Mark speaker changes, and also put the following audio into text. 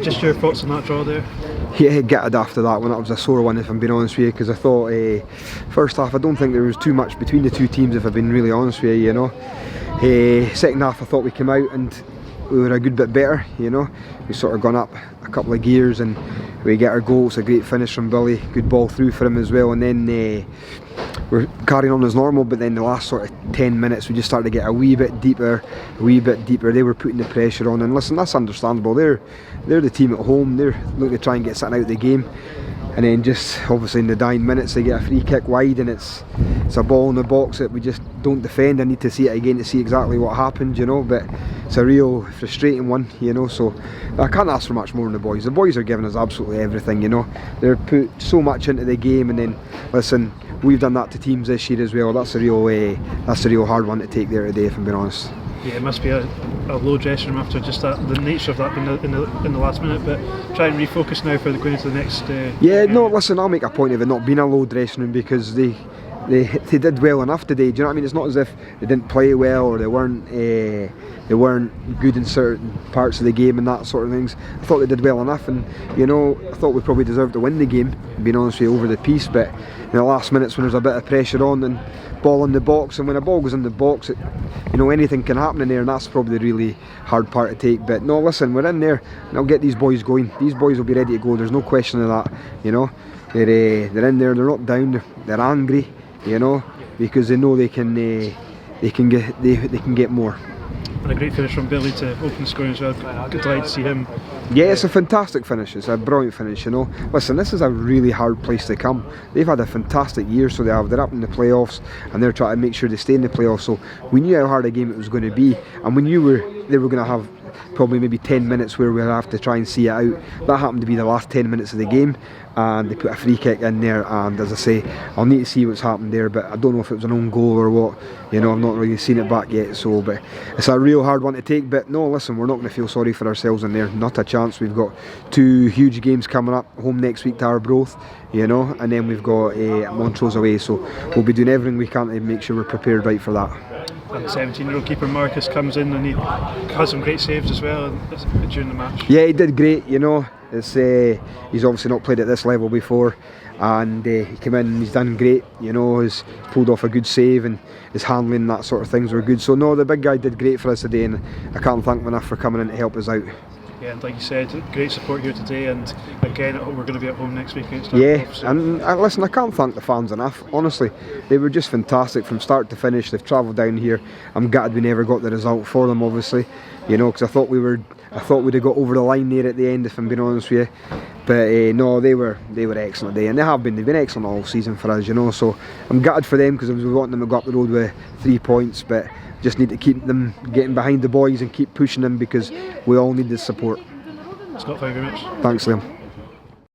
Speaker 1: Just your thoughts on that draw there?
Speaker 2: Yeah, gutted after that one. That was a sore one, if I'm being honest with you, because I thought first half I don't think there was too much between the two teams, if I've been really honest with you, you know. Second half I thought we came out and we were a good bit better, you know. We sort of gone up a couple of gears and we get our goal. It's a great finish from Billy, good ball through for him as well, and then we're carrying on as normal, but then the last sort of 10 minutes we just started to get a wee bit deeper. They were putting the pressure on, and listen, that's understandable. They're the team at home, they're looking to try and get something out of the game, and then just obviously in the dying minutes they get a free kick wide and it's a ball in the box that we just don't defend. I need to see it again to see exactly what happened, you know, but it's a real frustrating one, you know, so I can't ask for much more than the boys. The boys are giving us absolutely everything, you know. They're put so much into the game, and then listen, we've done that to teams this year as well. That's a real hard one to take there today, if I'm being honest.
Speaker 1: Yeah, it must be a low dressing room after just that, the nature of that being in the last minute, but try and refocus now for going into the next
Speaker 2: no, listen, I'll make a point of it not being a low dressing room, because they did well enough today. Do you know what I mean? It's not as if they didn't play well or they weren't good in certain parts of the game and that sort of things. I thought they did well enough, and you know, I thought we probably deserved to win the game, being honest with you, over the piece. But in the last minutes when there's a bit of pressure on and ball in the box, and when a ball goes in the box, you know, anything can happen in there, and that's probably the really hard part to take. But no, listen, we're in there and I'll get these boys going. These boys will be ready to go, there's no question of that, you know. They're in there, they're not down, they're angry, you know, because they know they can get more.
Speaker 1: And a great finish from Billy to open the scoring as well. Good delight to see him.
Speaker 2: Yeah, it's a fantastic finish. It's a brilliant finish, you know. Listen, this is a really hard place to come. They've had a fantastic year, so they're up in the playoffs and they're trying to make sure they stay in the playoffs. So we knew how hard a game it was going to be, and we knew they were going to have probably maybe 10 minutes where we'll have to try and see it out. That happened to be the last 10 minutes of the game, and they put a free kick in there, and as I say, I'll need to see what's happened there, but I don't know if it was an own goal or what, you know. I've not really seen it back yet, so, but it's a real hard one to take. But no, listen, we're not going to feel sorry for ourselves in there, not a chance. We've got 2 huge games coming up, home next week to Arbroath, you know, and then we've got Montrose away, so we'll be doing everything we can to make sure we're prepared right for that.
Speaker 1: And the 17-year-old keeper Marcus comes in and he has some great saves as well during the match.
Speaker 2: Yeah, he did great, you know. It's, he's obviously not played at this level before, and he came in and he's done great, you know. He's pulled off a good save, and his handling, that sort of things were good. So no, the big guy did great for us today, and I can't thank him enough for coming in to help us out.
Speaker 1: Yeah, and like you said, great support here today, and again we're going to be at home next week against
Speaker 2: Arbroath. Yeah, so. And listen, I can't thank the fans enough, honestly. They were just fantastic from start to finish. They've travelled down here. I'm gutted we never got the result for them, obviously, you know, because I thought we'd have got over the line there at the end, if I'm being honest with you. But no, they were excellent today, and they've been excellent all season for us, you know. So I'm gutted for them, because we want them to go up the road with 3 points, but just need to keep them getting behind the boys and keep pushing them, because we all need the support.
Speaker 1: Scott, thank you very much.
Speaker 2: Thanks, Liam.